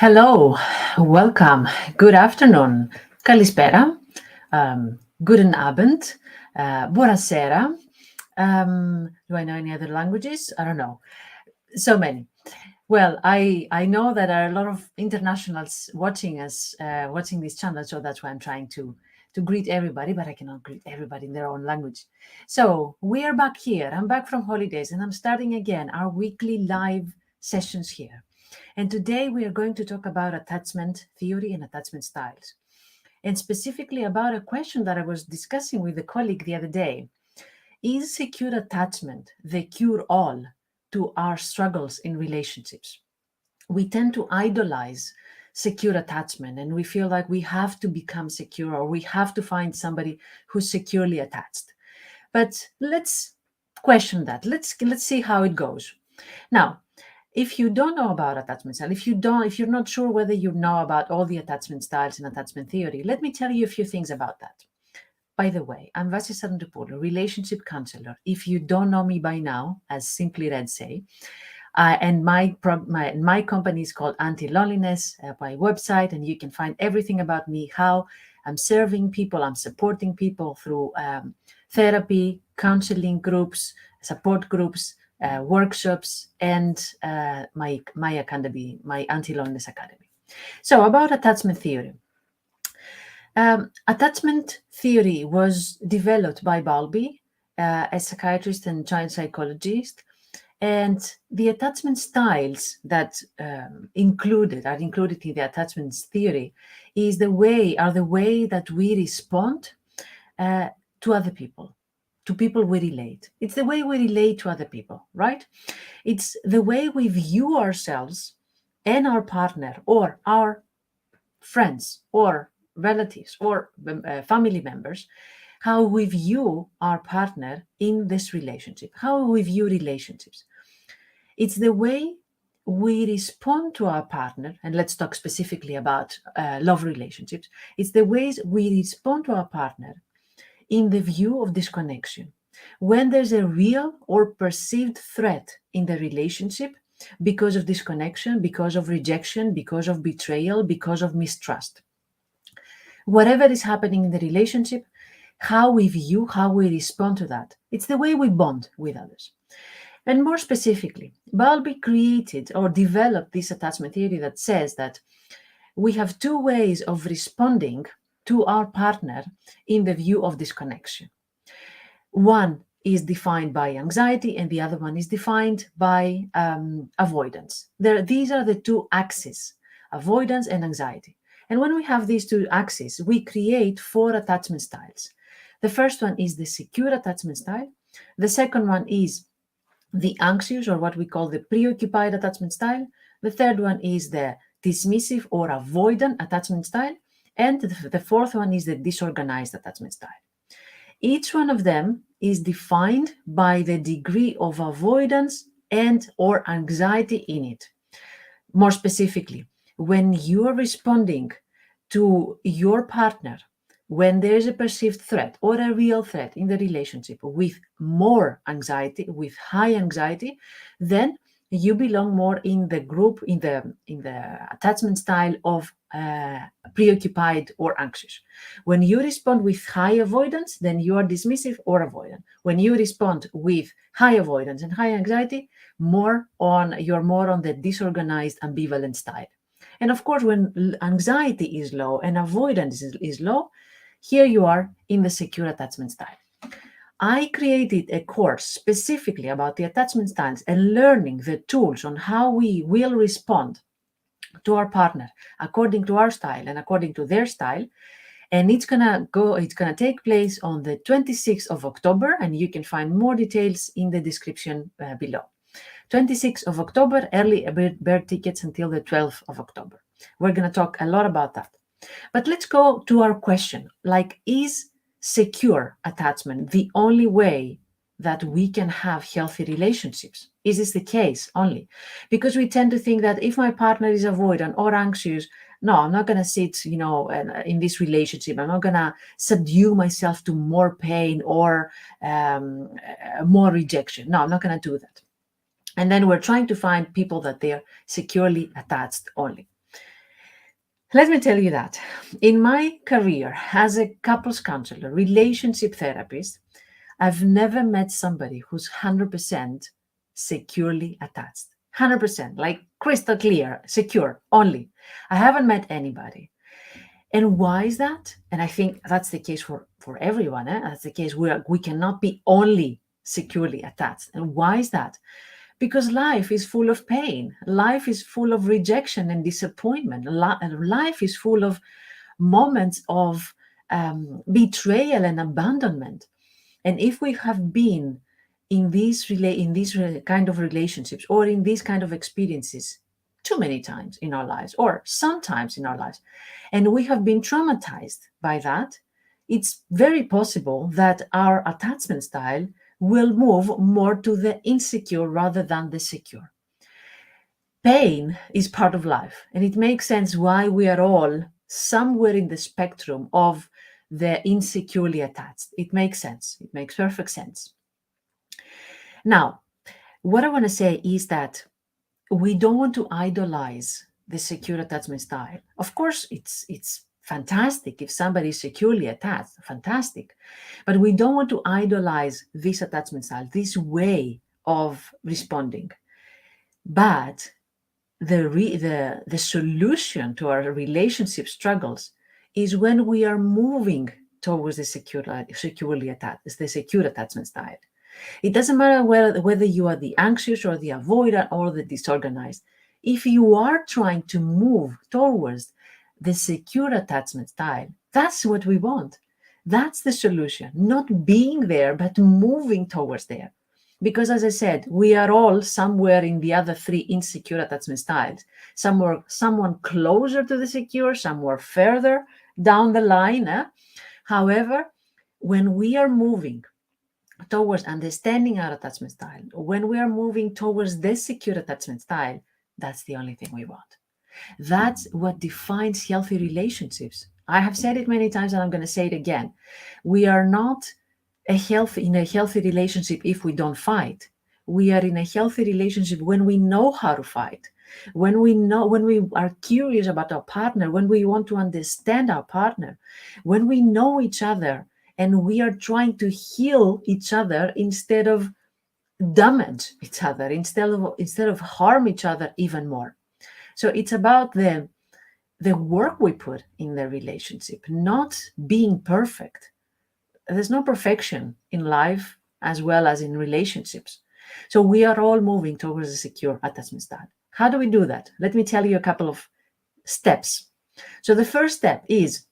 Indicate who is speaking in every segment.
Speaker 1: Hello, welcome, good afternoon, kalispera, guten Abend, buonasera. Do I know any other languages? I don't know. So many. Well, I know that there are a lot of internationals watching us, watching this channel, so that's why I'm trying to greet everybody, but I cannot greet everybody in their own language. So we are back here. I'm back from holidays, and I'm starting again our weekly live sessions here. And today we are going to talk about attachment theory and attachment styles, and specifically about a question that I was discussing with a colleague the other day. Is secure attachment the cure-all to our struggles in relationships? We tend to idolize secure attachment, and we feel like we have to become secure, or we have to find somebody who's securely attached. But let's question that. Let's see how it goes. Now, if you don't know about attachment style, if you're not sure whether you know about all the attachment styles and attachment theory, let me tell you a few things about that. By the way, I'm Vasi Sarandipolo, relationship counselor. If you don't know me by now, as Simply Red say, and my company is called AntiLoneliness, my website, and you can find everything about me, how I'm serving people, I'm supporting people through therapy, counseling groups, support groups, workshops, and my academy, my AntiLoneliness Academy. So about attachment theory. Attachment theory was developed by Bowlby, a psychiatrist and child psychologist, and the attachment styles that are included in the attachment theory are the way that we respond to other people, to people we relate. It's the way we relate to other people, right? It's the way we view ourselves and our partner or our friends or relatives or family members, how we view our partner in this relationship, how we view relationships. It's the way we respond to our partner, and let's talk specifically about love relationships. It's the ways we respond to our partner in the view of disconnection. When there's a real or perceived threat in the relationship because of disconnection, because of rejection, because of betrayal, because of mistrust. Whatever is happening in the relationship, how we view, how we respond to that. It's the way we bond with others. And more specifically, Bowlby created or developed this attachment theory that says that we have two ways of responding to our partner in the view of disconnection. One is defined by anxiety, and the other one is defined by avoidance. These are the two axes, avoidance and anxiety. And when we have these two axes, we create 4 attachment styles. The first one is the secure attachment style. The second one is the anxious, or what we call the preoccupied attachment style. The third one is the dismissive or avoidant attachment style. And the fourth one is the disorganized attachment style. Each one of them is defined by the degree of avoidance and or anxiety in it. More specifically, when you are responding to your partner, when there is a perceived threat or a real threat in the relationship with more anxiety, with high anxiety, then you belong more in the group, in the attachment style of preoccupied or anxious. When you respond with high avoidance, then you are dismissive or avoidant. When you respond with high avoidance and high anxiety, you're more on the disorganized ambivalent style. And of course, when anxiety is low and avoidance is low, here you are in the secure attachment style. I created a course specifically about the attachment styles and learning the tools on how we will respond to our partner according to our style and according to their style. And it's gonna take place on the 26th of October, and you can find more details in the description below. 26th of October, early bird tickets until the 12th of October. We're gonna talk a lot about that. But let's go to our question, like, is secure attachment the only way that we can have healthy relationships? Is this the case only? Because we tend to think that if my partner is avoidant or anxious, no, I'm not going to sit, in this relationship. I'm not going to subdue myself to more pain or more rejection. No, I'm not going to do that. And then we're trying to find people that they're securely attached only. Let me tell you that in my career as a couples counselor, relationship therapist, I've never met somebody who's 100% securely attached. 100%, like crystal clear, secure only. I haven't met anybody. And why is that? And I think that's the case for everyone. That's the case. We cannot be only securely attached. And why is that? Because life is full of pain. Life is full of rejection and disappointment. Life is full of moments of betrayal and abandonment. And if we have been in these kind of relationships or in these kind of experiences too many times in our lives or sometimes in our lives, and we have been traumatized by that, it's very possible that our attachment style will move more to the insecure rather than the secure. Pain is part of life, and it makes sense why we are all somewhere in the spectrum of the insecurely attached. It makes sense. It makes perfect sense. Now, what I want to say is that we don't want to idolize the secure attachment style. Of course, it's fantastic if somebody is securely attached, fantastic. But we don't want to idolize this attachment style, this way of responding. But the solution to our relationship struggles is when we are moving towards the securely attached, the secure attachment style. It doesn't matter whether you are the anxious or the avoidant or the disorganized. If you are trying to move towards the secure attachment style, that's what we want. That's the solution. Not being there, but moving towards there. Because as I said, we are all somewhere in the other three insecure attachment styles. Someone closer to the secure, somewhere further down the line. However, when we are moving towards understanding our attachment style, when we are moving towards the secure attachment style, that's the only thing we want. That's what defines healthy relationships. I have said it many times and I'm going to say it again. We are not in a healthy relationship if we don't fight. We are in a healthy relationship when we know how to fight, when we are curious about our partner, when we want to understand our partner, when we know each other and we are trying to heal each other instead of damage each other, instead of harm each other even more. So it's about the work we put in the relationship, not being perfect. There's no perfection in life as well as in relationships. So we are all moving towards a secure attachment style. How do we do that? Let me tell you a couple of steps. So the first step is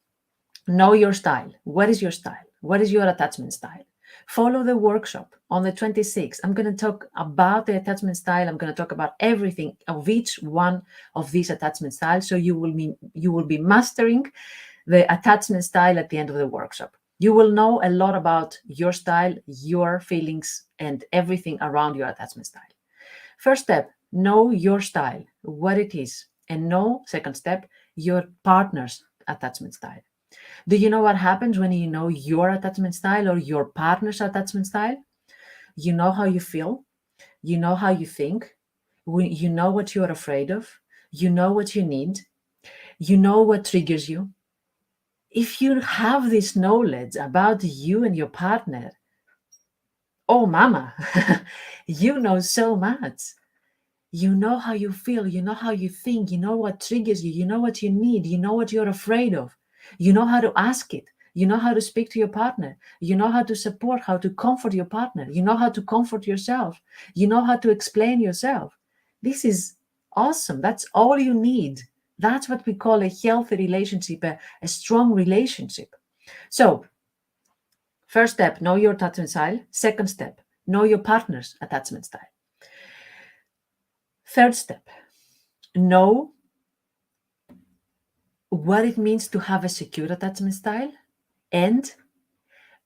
Speaker 1: know your style. What is your style? What is your attachment style? Follow the workshop on the 26th. I'm going to talk about the attachment style. I'm going to talk about everything of each one of these attachment styles. So you will be mastering the attachment style at the end of the workshop. You will know a lot about your style, your feelings, and everything around your attachment style. First step, know your style, what it is, and know, second step, your partner's attachment style. Do you know what happens when you know your attachment style or your partner's attachment style? You know how you feel, you know how you think, you know what you're afraid of, you know what you need, you know what triggers you. If you have this knowledge about you and your partner, oh mama, you know so much. You know how you feel, you know how you think, you know what triggers you, you know what you need, you know what you're afraid of. You know how to ask it. You know how to speak to your partner. You know how to support, how to comfort your partner. You know how to comfort yourself. You know how to explain yourself. This is awesome. That's all you need. That's what we call a healthy relationship, a strong relationship. So, first step, know your attachment style. Second step, know your partner's attachment style. Third step, know what it means to have a secure attachment style and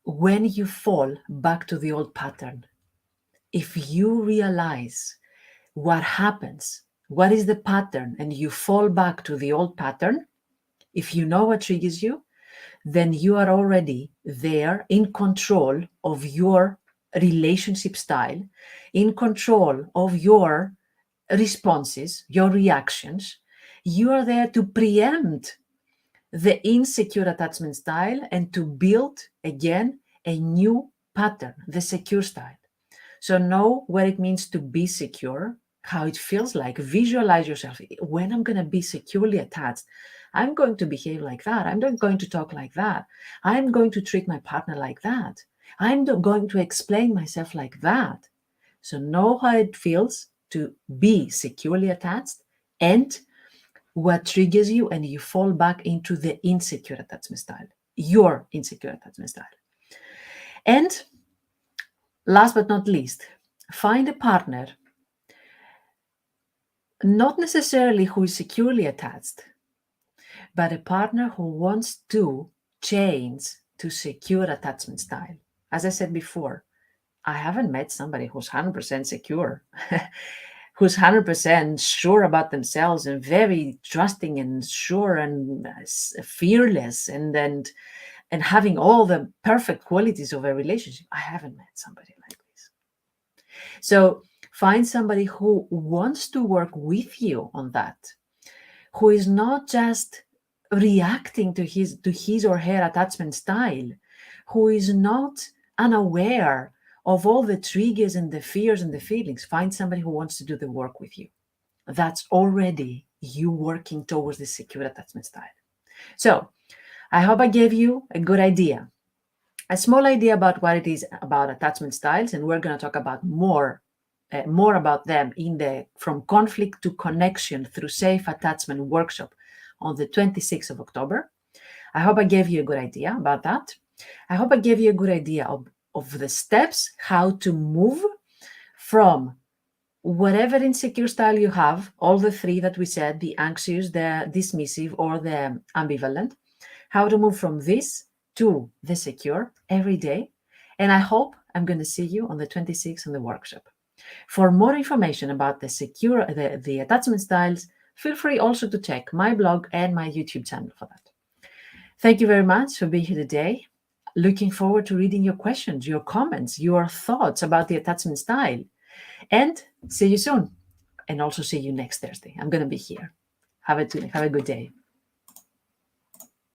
Speaker 1: when you fall back to the old pattern. If you realize what happens, what is the pattern, and you fall back to the old pattern, if you know what triggers you, then you are already there in control of your relationship style, in control of your responses, your reactions. You are there to preempt the insecure attachment style and to build again a new pattern, the secure style. So know what it means to be secure, how it feels like. Visualize yourself. When I'm going to be securely attached, I'm going to behave like that. I'm not going to talk like that. I'm going to treat my partner like that. I'm going to explain myself like that. So know how it feels to be securely attached and what triggers you, and you fall back into the insecure attachment style, your insecure attachment style. And last but not least, find a partner, not necessarily who is securely attached, but a partner who wants to change to secure attachment style. As I said before, I haven't met somebody who's 100% secure, who's 100% sure about themselves and very trusting and sure and fearless and having all the perfect qualities of a relationship. I haven't met somebody like this. So find somebody who wants to work with you on that, who is not just reacting to his or her attachment style, who is not unaware of all the triggers and the fears and the feelings. Find somebody who wants to do the work with you. That's already you working towards the secure attachment style. So I hope I gave you a good idea, a small idea about what it is about attachment styles, and we're going to talk about more about them in the From Conflict to Connection Through Safe Attachment workshop on the 26th of October. I hope I gave you a good idea about that. I hope I gave you a good idea of the steps, how to move from whatever insecure style you have, all the three that we said, the anxious, the dismissive, or the ambivalent, how to move from this to the secure every day. And I hope I'm going to see you on the 26th on the workshop. For more information about the attachment styles, feel free also to check my blog and my YouTube channel for that. Thank you very much for being here today. Looking forward to reading your questions, your comments, your thoughts about the attachment style. And see you soon. And also see you next Thursday. I'm going to be here. Have a good day.